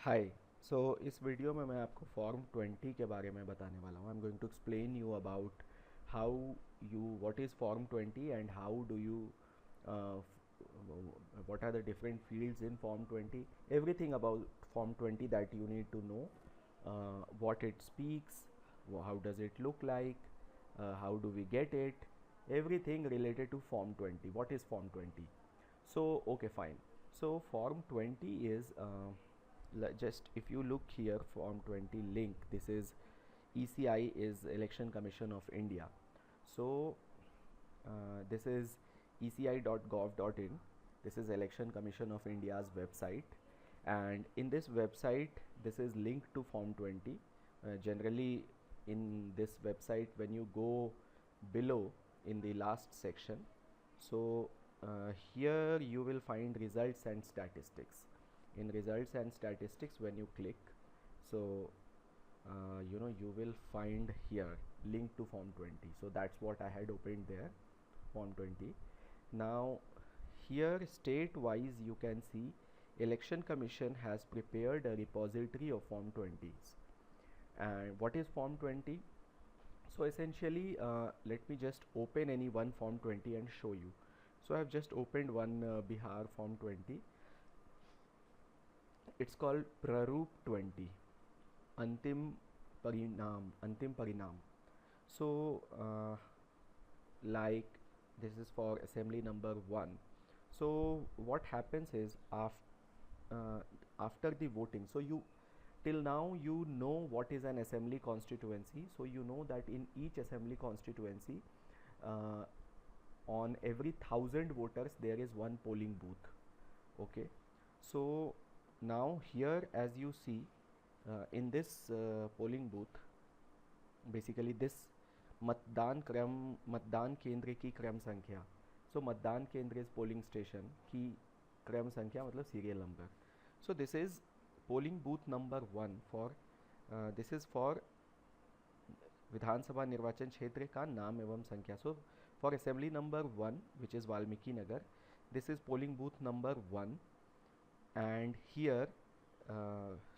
हाय। सो इस वीडियो में मैं आपको फॉर्म 20 के बारे में बताने वाला हूँ। I am going to explain you about how you what is form 20 and how do you what are the different fields in form 20, everything about form 20 that you need to know, what it speaks, how does it look like, how do we get it, everything related to form 20. What is form 20? So okay, fine. So form 20 is just if you look here, form 20 link, this is ECI is Election Commission of India. So this is eci.gov.in. This is Election Commission of India's website, and in this website this is linked to form 20. Generally in this website, when you go below in the last section, so here you will find results and statistics. In results and statistics, when you click, so you will find here link to form 20. So that's what I had opened there, form 20. Now here state wise you can see Election Commission has prepared a repository of form 20s. And what is form 20? So essentially, let me just open any one form 20 and show you. So I have just opened one Bihar form 20. It's called Praroop 20, Antim Parinam. So like this is for assembly number 1. So what happens is after the voting, so you till now you know what is an assembly constituency. So you know that in each assembly constituency, uh, on every 1,000 voters there is one polling booth. Okay, so now here as you see, in this polling booth, basically this मतदान केंद्र की क्रम संख्या, सो मतदान केंद्र is polling station की क्रम संख्या मतलब serial number. So this is polling booth number 1 for this is for विधानसभा निर्वाचन क्षेत्र का नाम एवं संख्या. So for assembly number 1 which is Valmiki Nagar, this is polling booth number 1. And here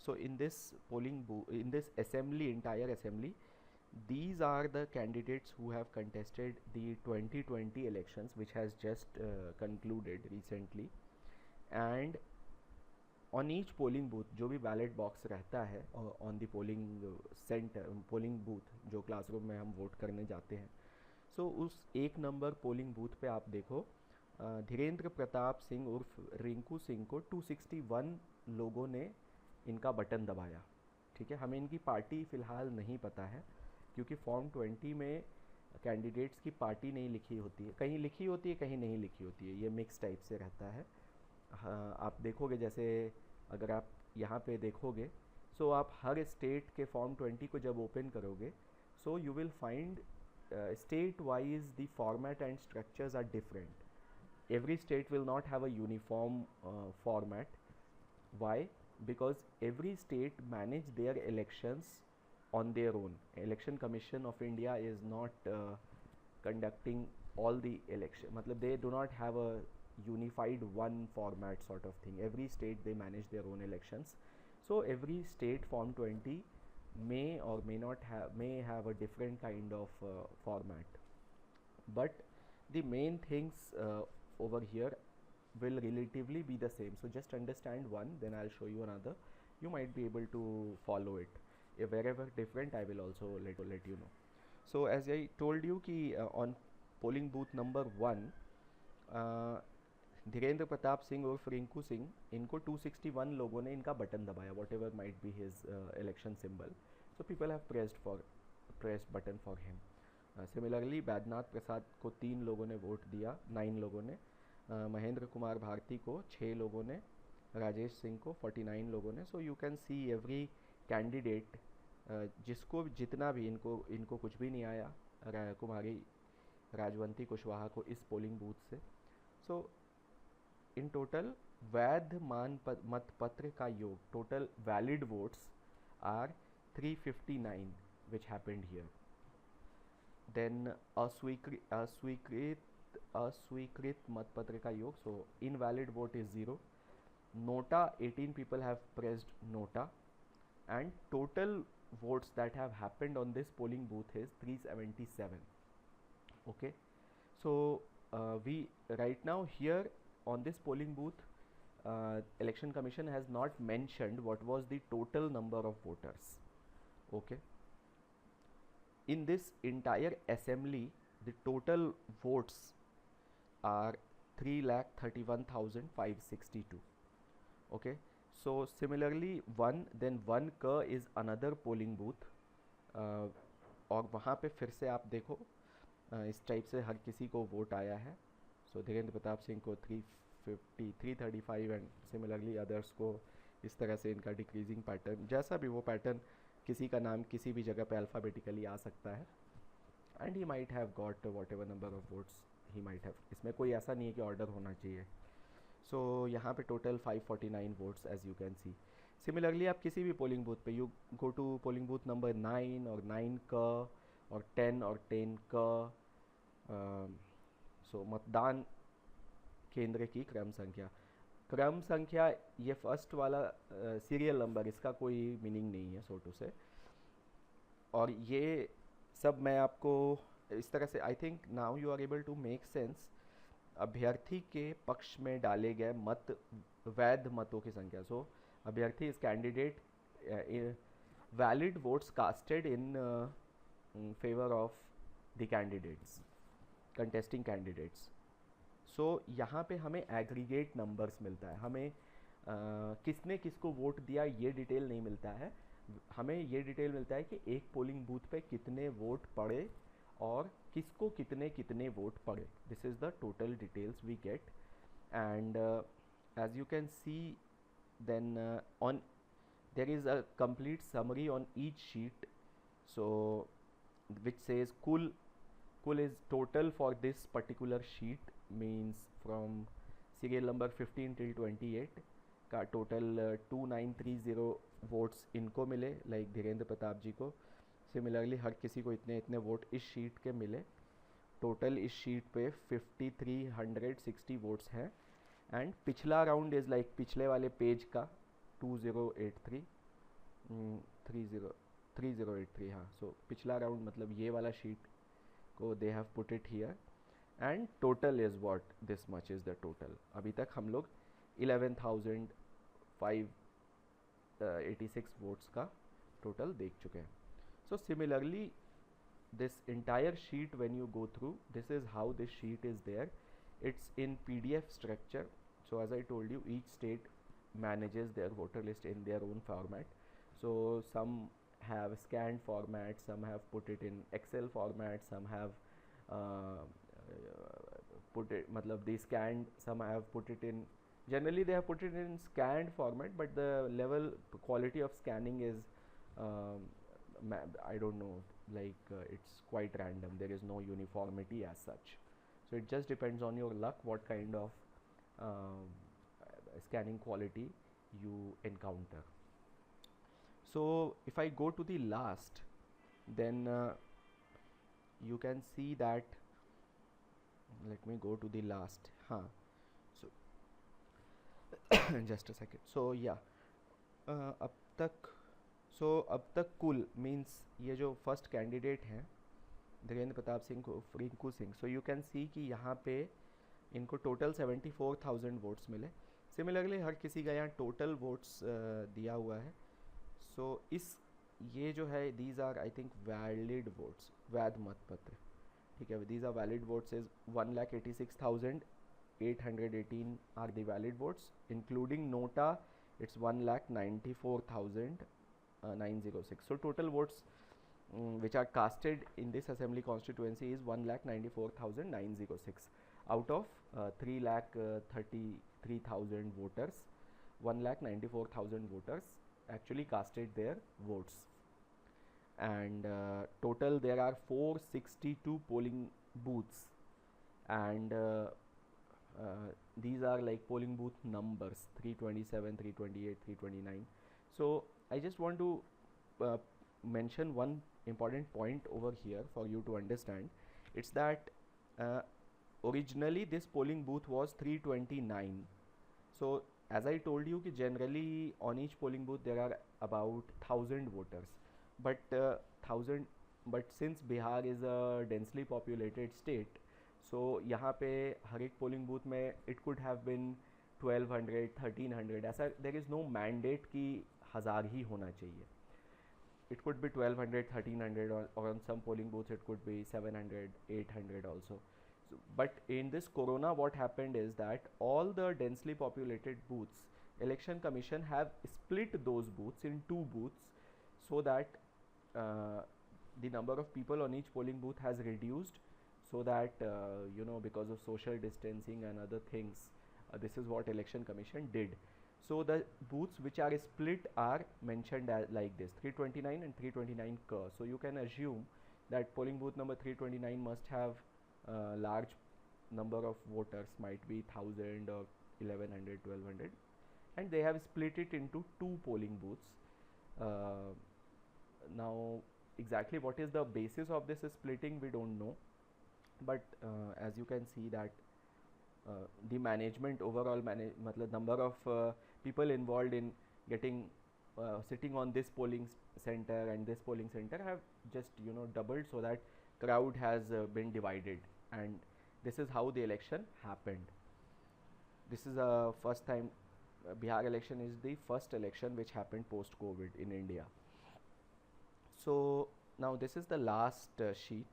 so in this in this assembly, entire assembly, these are the candidates who have contested the 2020 elections which has just concluded recently. And on each polling booth, जो भी ballot box रहता है on the polling center, polling booth जो classroom में हम vote करने जाते हैं, so उस एक नंबर polling booth पे आप देखो धीरेन्द्र प्रताप सिंह उर्फ रिंकू सिंह को 261 लोगों ने इनका बटन दबाया. ठीक है, हमें इनकी पार्टी फ़िलहाल नहीं पता है क्योंकि फॉर्म 20 में कैंडिडेट्स की पार्टी नहीं लिखी होती है, कहीं लिखी होती है कहीं नहीं लिखी होती है, ये मिक्स टाइप से रहता है. हाँ, आप देखोगे जैसे अगर आप यहाँ पे देखोगे, सो आप हर स्टेट के फॉर्म 20 को जब ओपन करोगे, so you will find state wise the format and structures are different. Every state will not have a uniform format. Why? Because every state manage their elections on their own. Election Commission of India is not conducting all the election, matlab they do not have a unified one format sort of thing. Every state they manage their own elections. So every state form 20 may or may have a different kind of format, but the main things over here will relatively be the same. So just understand one, then I'll show you another. You might be able to follow it. If wherever different, I will also let you know. So as I told you कि on polling booth number 1, Dhirendra Pratap Singh और रिंकू सिंह, इनको 261 लोगों ने इनका button दबाया, whatever might be his election symbol. So people have pressed button for him. Similarly Baidyanath Prasad को 3 लोगों ने वोट दिया, 9 लोगों ने. महेंद्र कुमार भारती को 6 लोगों ने, राजेश सिंह को 49 लोगों ने. सो you can see every candidate जिसको जितना भी इनको कुछ भी नहीं आया, कुमारी राजवंती कुशवाहा को इस पोलिंग बूथ से. सो इन टोटल वैध मतपत्र का योग, total valid votes are 359 which happened here. Then अस्वीकृत मतपत्र का योग, so invalid vote is 0, nota 18 people have pressed nota, and total votes that have happened on this polling booth is 377. Okay, so we right now here on this polling booth, election commission has not mentioned what was the total number of voters. Okay, in this entire assembly the total votes are 3,31,562. Okay, so similarly one ka is another polling booth, और वहाँ पे फिर से आप देखो इस type से हर किसी को वोट आया है. सो धीरेन्द्र प्रताप सिंह को 350 335 एंड सिमिलरली अदर्स को इस तरह से इनका डिक्रीजिंग पैटर्न, जैसा भी वो पैटर्न, किसी का नाम किसी भी जगह पे अल्फ़ाबेटिकली आ सकता है, and he might have got what ever number of votes he might have. इसमें कोई ऐसा नहीं है कि ऑर्डर होना चाहिए. सो यहाँ पे total 549 votes as you can see. Similarly आप किसी भी पोलिंग बूथ पे you go to polling booth number 9 और 9 का और 10 और 10 का. सो मतदान केंद्र की क्रम संख्या ये फर्स्ट वाला सीरियल नंबर, इसका कोई मीनिंग नहीं है सो टू से. और ये सब मैं आपको इस तरह से, I think now you are able to make sense. अभ्यर्थी के पक्ष में डाले गए मत, वैध मतों की संख्या. सो अभ्यर्थी is candidate, valid votes casted in favour of the candidates, contesting candidates. So यहाँ पे हमें एग्रीगेट नंबर्स मिलता है. हमें किसने किसको वोट दिया ये डिटेल नहीं मिलता है. हमें ये डिटेल मिलता है कि एक पोलिंग बूथ पे कितने वोट पड़े और किसको कितने कितने वोट पड़े. This is the total details we get. And as you can see then on there is a complete summary on each sheet, so which says kul is total for this particular sheet, means from serial number 15 till 28 का total 2930 votes इनको मिले, like Dhirendra Pratap जी को. Similarly हर किसी को इतने इतने vote इस sheet के मिले. टोटल इस शीट पे 5360 वोट्स हैं. एंड पिछला राउंड इज़ लाइक पिछले वाले पेज का 2083 3083. हाँ, सो पिछला राउंड मतलब ये वाला शीट को they have put it here. And total is what this much is the total. अभी तक हम लोग 11,586 वोट्स का टोटल देख चुके हैं. So similarly this entire sheet, when you go through, this is how this sheet is there. It's in PDF structure. So as I told you, each state manages their voter list in their own format. So some have scanned format, some have put it in Excel format, some have put it, matlab they scanned, some have put it in, generally they have put it in scanned format, but the level quality of scanning is I don't know, like it's quite random. There is no uniformity as such. So it just depends on your luck what kind of scanning quality you encounter. So if I go to the last, then you can see that, let me go to the last. So just a second. So yeah, अब तक कुल means ये जो first candidate हैं धीरेन्द्र प्रताप सिंह को रिंकू सिंह. सो you can सी कि यहाँ पे इनको टोटल 74,000 वोट्स मिले. सिमिलरली हर किसी का यहाँ टोटल वोट्स दिया हुआ है. सो ये जो है these are I think valid votes, वैध मतपत्र. ठीक है, these are valid votes is 1,86,818 are the valid votes, including NOTA it's 1,94,906. So total votes which are casted in this assembly constituency is 1,94,906 out of 3,33,000 voters. 1,94,000 voters actually casted their votes. And total there are 462 polling booths, and these are like polling booth numbers 327, 328, 329. So I just want to mention one important point over here for you to understand. It's that originally this polling booth was 329. So as I told you, generally on each polling booth there are about 1,000 voters, but 1,000, but since Bihar is a densely populated state, so यहाँ पे हर एक polling booth में it could have been 1,200 1,300, ऐसा there is no mandate कि 1,000 ही होना चाहिए. It could be 1,200 1,300, or on some polling booths it could be 700 800 also. So, but in this corona what happened is that all the densely populated booths, election commission have split those booths in two booths, so that uh, the number of people on each polling booth has reduced, so that because of social distancing and other things, this is what election commission did. So the booths which are split are mentioned as like this: 329 and 329 K. So you can assume that polling booth number 329 must have large number of voters, might be 1,000 or 1,100 1,200, and they have split it into two polling booths. Now exactly what is the basis of this splitting we don't know, but as you can see that the management overall matlab number of people involved in getting sitting on this polling center and this polling center have just doubled, so that crowd has been divided, and this is how the election happened. This is a first time Bihar election is the first election which happened post COVID in India. So now this is the last sheet.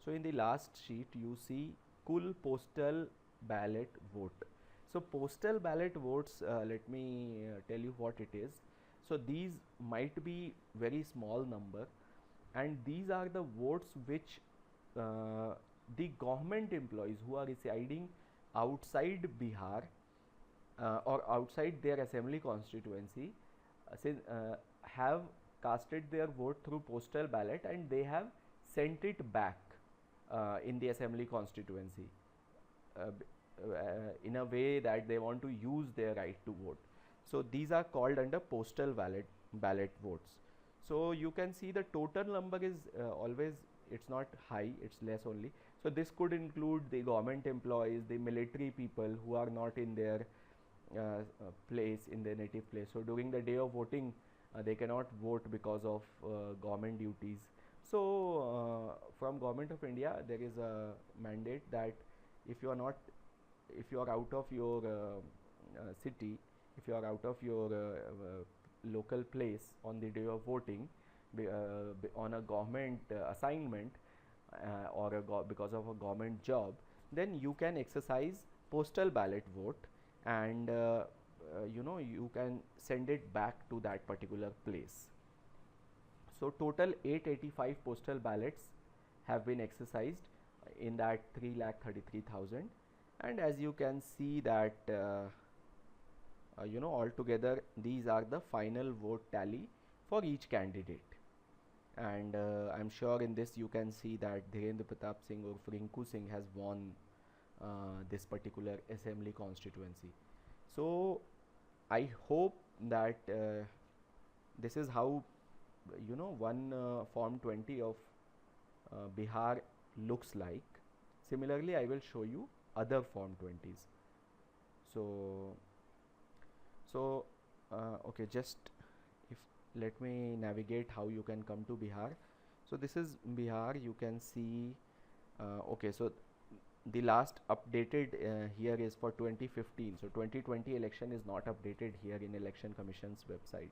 So in the last sheet you see Kul postal ballot vote. So postal ballot votes, let me tell you what it is. So these might be very small number, and these are the votes which the government employees who are residing outside Bihar or outside their assembly constituency have casted their vote through postal ballot, and they have sent it back in the assembly constituency in a way that they want to use their right to vote. So these are called under postal ballot votes. So you can see the total number is always, it's not high, it's less only. So this could include the government employees, the military people who are not in their place, in their native place. So during the day of voting, they cannot vote because of government duties. So from Government of India there is a mandate that if you are out of your city, if you are out of your local place on the day of voting, on a government assignment or because of a government job, then you can exercise postal ballot vote, and you can send it back to that particular place. So total 885 postal ballots have been exercised in that 3,33,000, and as you can see that altogether these are the final vote tally for each candidate. And I'm sure in this you can see that Dhirendra Pratap Singh or Rinku Singh has won this particular assembly constituency. So I hope that this is how one Form 20 of Bihar looks like. Similarly, I will show you other Form 20s. So okay, just if let me navigate how you can come to Bihar. So this is Bihar. You can see okay, so the last updated here is for 2015. So 2020 election is not updated here in Election Commission's website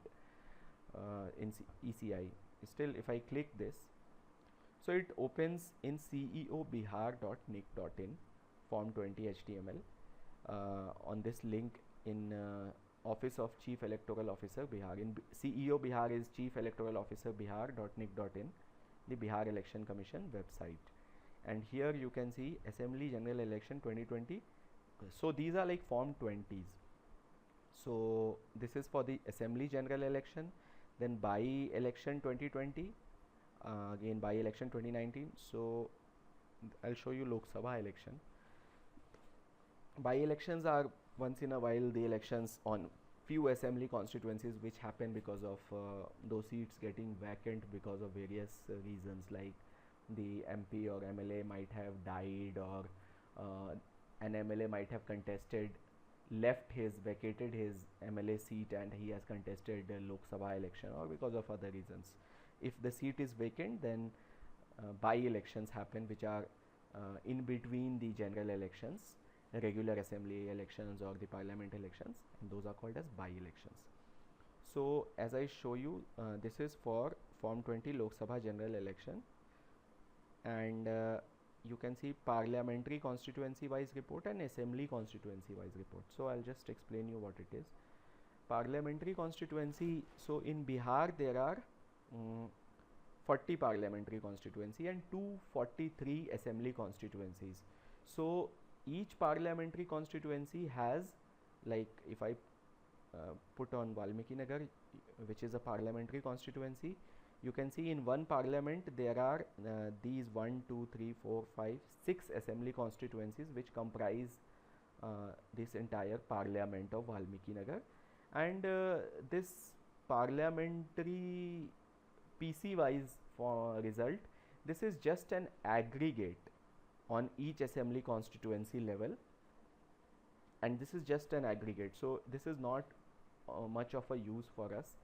in ECI. Still, if I click this, so it opens in ceobihar.nic.in Form 20 HTML on this link in Office of Chief Electoral Officer Bihar. In CEO Bihar is Chief Electoral Officer Bihar.nic.in, the Bihar Election Commission website. And here you can see Assembly General Election 2020. So these are like Form 20s. So this is for the Assembly General Election, then by-election 2020, again by-election 2019. So I'll show you Lok Sabha election. By-elections are once in a while the elections on few assembly constituencies which happen because of those seats getting vacant because of various reasons, like the MP or MLA might have died, or an MLA might have contested left his vacated his MLA seat and he has contested Lok Sabha election or because of other reasons. If the seat is vacant, then by-elections happen, which are in between the general elections, regular assembly elections or the parliament elections, and those are called as by-elections. So as I show you, this is for Form 20 Lok Sabha general election, and you can see parliamentary constituency wise report and assembly constituency wise report. So I'll just explain you what it is. Parliamentary constituency, so in Bihar there are 40 parliamentary constituency and 243 assembly constituencies. So each parliamentary constituency has, like if I put on Valmiki Nagar, which is a parliamentary constituency, you can see in one parliament there are these 1, 2, 3, 4, 5, 6 assembly constituencies which comprise this entire parliament of Valmiki Nagar, and this parliamentary PC wise for result, this is just an aggregate on each assembly constituency level, and this is just an aggregate, so this is not much of a use for us.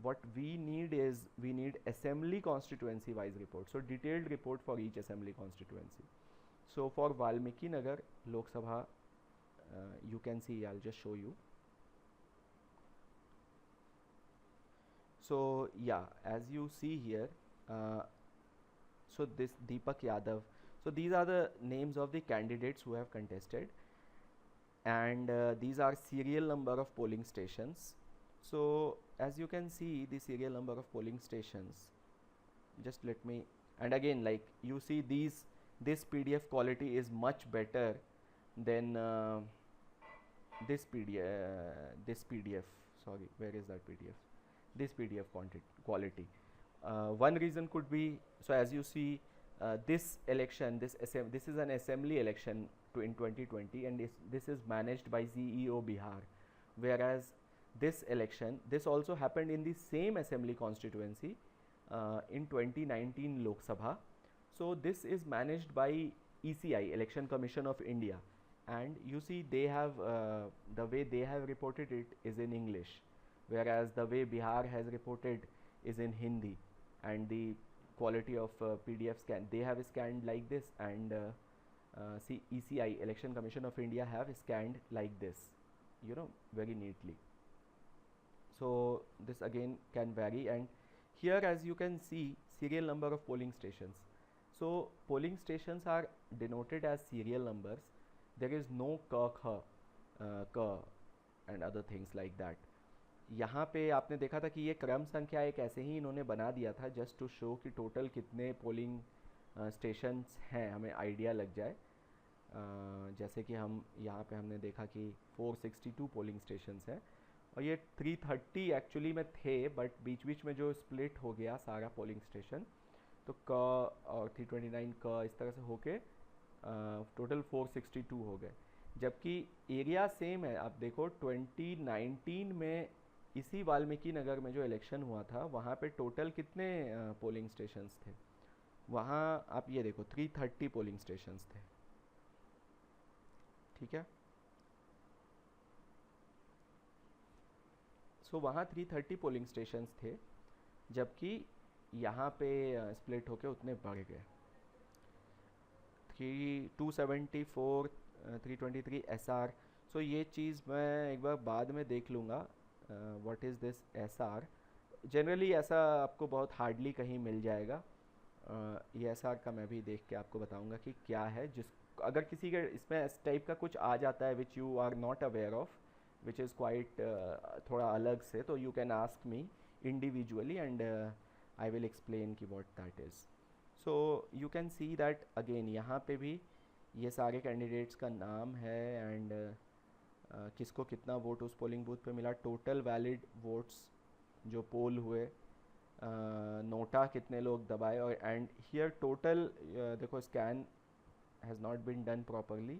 What we need is, we need assembly constituency wise report, so detailed report for each assembly constituency. So for Valmiki Nagar Lok Sabha, you can see, I'll just show you. So yeah, as you see here, so this Deepak Yadav, so these are the names of the candidates who have contested, and these are serial number of polling stations. So as you can see, the serial number of polling stations, just let me, and again, like you see, this PDF quality is much better than this PDF, sorry, where is that PDF, this PDF quality. One reason could be, so as you see, this election, this is an assembly election in 2020, and this is managed by CEO Bihar, whereas this election, this also happened in the same assembly constituency in 2019 Lok Sabha. So this is managed by ECI, Election Commission of India, and you see they have the way they have reported it is in English, whereas the way Bihar has reported is in Hindi, and the quality of PDF scan, they have scanned like this, and see, ECI, Election Commission of India, have scanned like this, you know, very neatly. So this again can vary, and here as you can see, serial number of polling stations. So polling stations are denoted as serial numbers. There is no k and other things like that. यहाँ पे आपने देखा था कि ये क्रम संख्या एक ऐसे ही इन्होंने बना दिया था जस्ट टू शो कि टोटल कितने पोलिंग स्टेशंस हैं, हमें आइडिया लग जाए। जैसे कि हम यहाँ पे हमने देखा कि 462 पोलिंग स्टेशंस हैं, और ये 330 एक्चुअली में थे, बट बीच बीच में जो स्प्लिट हो गया सारा पोलिंग स्टेशन, तो क और 329 क इस तरह से होके टोटल 462 हो गए, जबकि एरिया सेम है। आप देखो 2019 में इसी वाल्मीकि नगर में जो इलेक्शन हुआ था, वहाँ पे टोटल कितने पोलिंग स्टेशंस थे, वहाँ आप ये देखो 330 पोलिंग स्टेशंस थे, ठीक है। सो वहाँ 330 पोलिंग स्टेशंस थे, जबकि यहाँ पे स्प्लिट होके उतने बढ़ गए, 274 323 SR। सो ये चीज़ मैं एक बार बाद में देख लूँगा, what is this SR। Generally ऐसा आपको बहुत हार्डली कहीं मिल जाएगा, ये SR का मैं भी देख के आपको बताऊँगा कि क्या है। जिस अगर किसी के इसमें इस टाइप का कुछ आ जाता है which you are not aware of, which is quite थोड़ा अलग से, तो you can ask me individually and I will explain कि what that is. So you can see that again यहाँ पे भी ये सारे कैंडिडेट्स का नाम है, एंड किसको कितना वोट उस पोलिंग बूथ पे मिला, टोटल वैलिड वोट्स जो पोल हुए, नोटा कितने लोग दबाए, और एंड हियर टोटल देखो scan has not been done properly,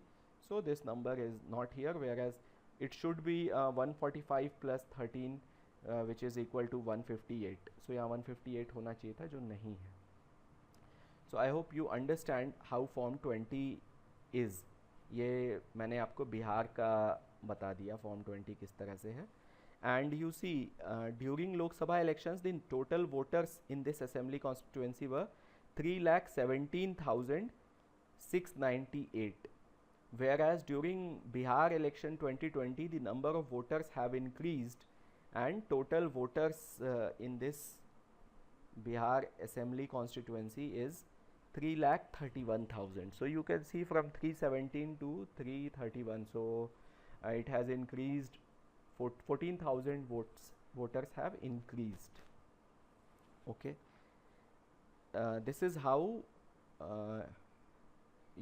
so this number is not here, whereas it should be 145 + 13 which is equal to 158। So यहाँ 158 होना चाहिए था, जो नहीं है। So I hope you understand how form 20 is. ये मैंने आपको बिहार का बता दिया फॉर्म 20 किस तरह से है. And you see, during Lok Sabha elections, the total voters in this assembly constituency were 3,17,698. Whereas during Bihar election 2020, the number of voters have increased, and total voters in this Bihar assembly constituency is 3,31,000. So you can see from 317 to 331. So it has increased. 14,000 voters have increased. Okay, this is how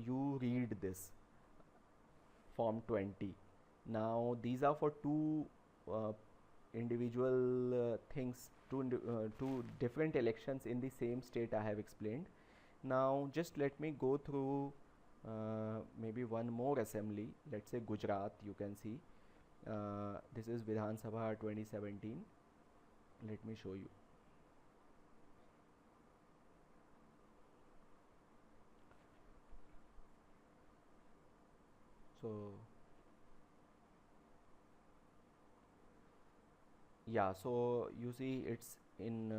you read this form 20. Now these are for two individual things, two different elections in the same state I have explained. Now just let me go through maybe one more assembly. Let's say Gujarat. You can see this is Vidhan Sabha 2017. Let me show you. So yeah, so you see it's in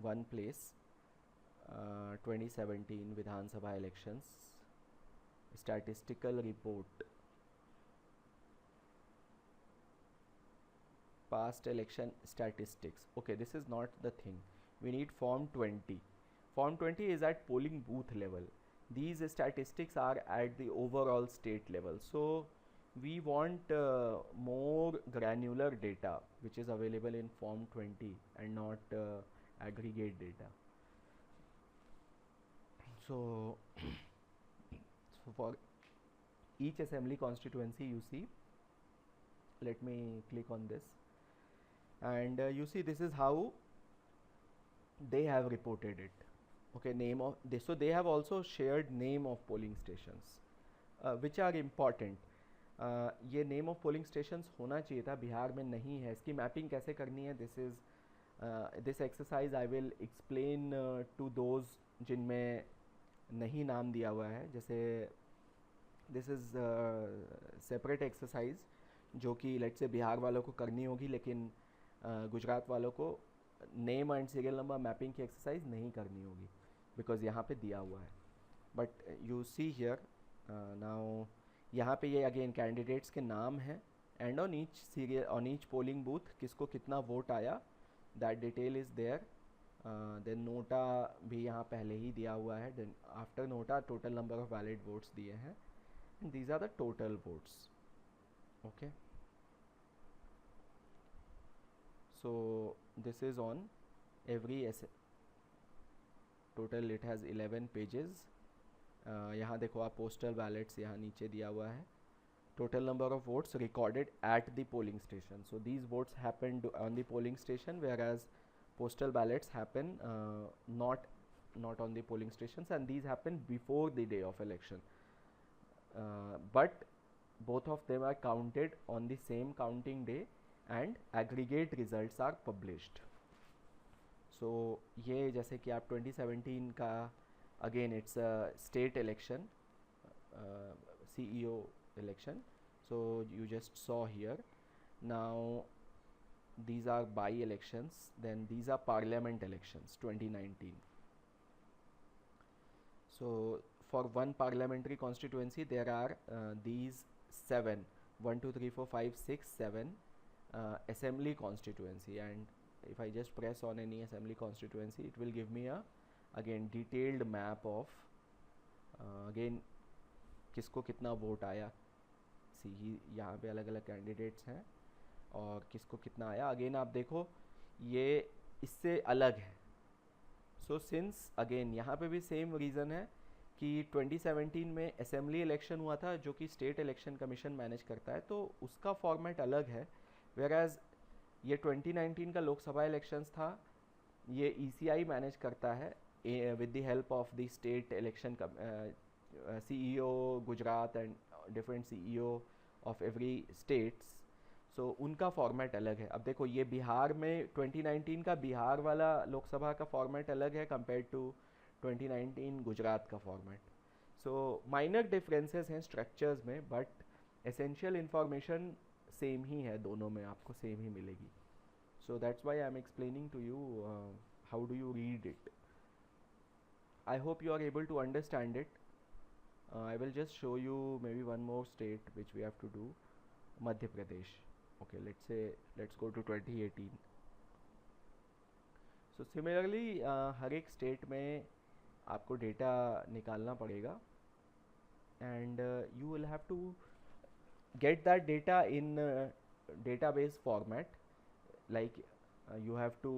one place, 2017 Vidhan Sabha elections, statistical report, past election statistics. Okay, this is not the thing. We need form 20. Form 20 is at polling booth level. These statistics are at the overall state level. So we want more granular data which is available in form 20 and not aggregate data. So so for each assembly constituency, you see, let me click on this, and you see this is how they have reported it. Okay, name of this. So they have also shared name of polling stations which are important. ये name of polling stations होना चाहिए था, बिहार में नहीं है. इसकी mapping कैसे करनी है, this exercise I will explain to those जिनमें नहीं नाम दिया हुआ है. जैसे दिस इज़ सेपरेट एक्सरसाइज जो कि लेट से बिहार वालों को करनी होगी, लेकिन गुजरात वालों को name and serial number mapping की एक्सरसाइज नहीं करनी होगी बिकॉज यहाँ पे दिया हुआ है. But you see here now, यहाँ पे ये अगेन कैंडिडेट्स के नाम हैं, and on each serial, on each polling booth किसको कितना वोट आया, that detail is there. Then NOTA भी यहाँ पहले ही दिया हुआ है. Then after NOTA total number of valid votes दिए हैं, and these are the total votes. Okay, so this is on every total it has 11 pages. यहाँ देखो आप पोस्टल बैलेट्स यहाँ नीचे दिया हुआ है. total number of votes recorded at the polling station. So these votes happened on the polling station, whereas postal ballots happen not on the polling stations, and these happen before the day of election. But both of them are counted on the same counting day, and aggregate results are published. So ये जैसे कि आप 2017 का again it's a state election, CEO election. So you just saw here. Now these are by-elections, then these are parliament elections 2019. So for one parliamentary constituency there are these 7, 1 2 3 4 5 6 7 assembly constituency, and if I just press on any assembly constituency, it will give me a again detailed map of again किसको कितना vote आया. सी यहाँ पे अलग अलग candidates हैं और किसको कितना आया. अगेन आप देखो ये इससे अलग है. सो सिंस अगेन यहाँ पे भी सेम रीज़न है कि 2017 में असेंबली इलेक्शन हुआ था जो कि स्टेट इलेक्शन कमीशन मैनेज करता है, तो उसका फॉर्मेट अलग है. वेराज ये 2019 का लोकसभा इलेक्शंस था, ये ECI मैनेज करता है with the help of the state election CEO Gujarat and different CEO of every states. So उनका फॉर्मेट अलग है. अब देखो ये बिहार में 2019 का बिहार वाला लोकसभा का फॉर्मेट अलग है कंपेयर टू 2019 गुजरात का फॉर्मेट. सो माइनर डिफरेंसेस हैं स्ट्रक्चर्स में, बट एसेंशियल इंफॉर्मेशन सेम ही है, दोनों में आपको सेम ही मिलेगी. So that's why I am explaining to you how do you read it. I hope you are able to understand it. I will just show you maybe one more state which we have to do. Madhya Pradesh. Okay, let's go to 2018. So similarly, हर एक state में आपको data निकालना पड़ेगा, and you will have to get that data in database format. Like you have to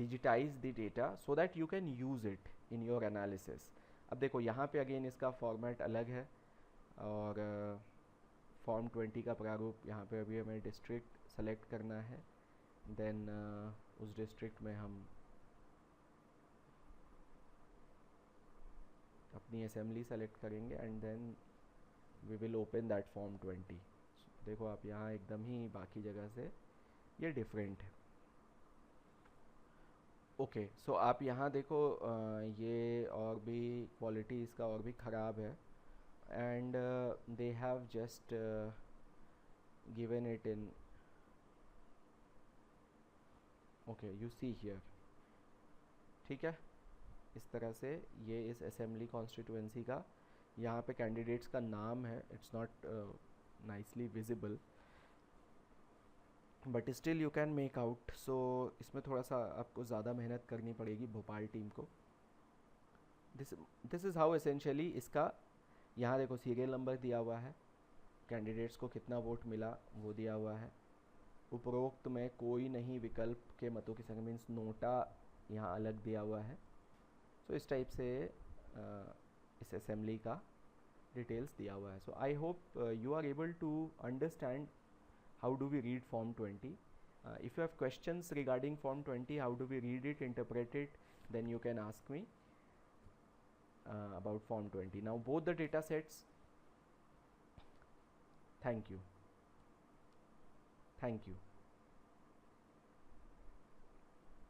digitize the data so that you can use it in your analysis. अब देखो यहाँ पे again इसका फॉर्मेट अलग है, और फॉर्म 20 का प्रारूप यहाँ पे अभी हमें डिस्ट्रिक्ट सेलेक्ट करना है. देन उस डिस्ट्रिक्ट में हम अपनी असेंबली सेलेक्ट करेंगे, and then we will open that form 20. देखो आप यहाँ एकदम ही बाकी जगह से ये डिफरेंट है. ओके, सो आप यहाँ देखो ये और भी क्वालिटी इसका और भी ख़राब है, and they have just given it in. Okay, you see here. ठीक है, इस तरह से ये इस असेंबली कॉन्स्टिट्यूएंसी का यहाँ पे कैंडिडेट्स का नाम है. It's not nicely visible, but still you can make out. So इसमें थोड़ा सा आपको ज़्यादा मेहनत करनी पड़ेगी भोपाल टीम को. दिस इज़ हाउ एसेंशियली इसका, यहाँ देखो सीरियल नंबर दिया हुआ है, कैंडिडेट्स को कितना वोट मिला वो दिया हुआ है. उपरोक्त में कोई नहीं विकल्प के मतों की संख्या, मीन्स नोटा यहाँ अलग दिया हुआ है. सो इस टाइप से इस असेंबली का डिटेल्स दिया हुआ है. So I hope you are able to understand how do we read Form 20. If you have questions regarding Form 20, how do we read it, interpret it, then you can ask me about Form 20. Now both the data sets. Thank you.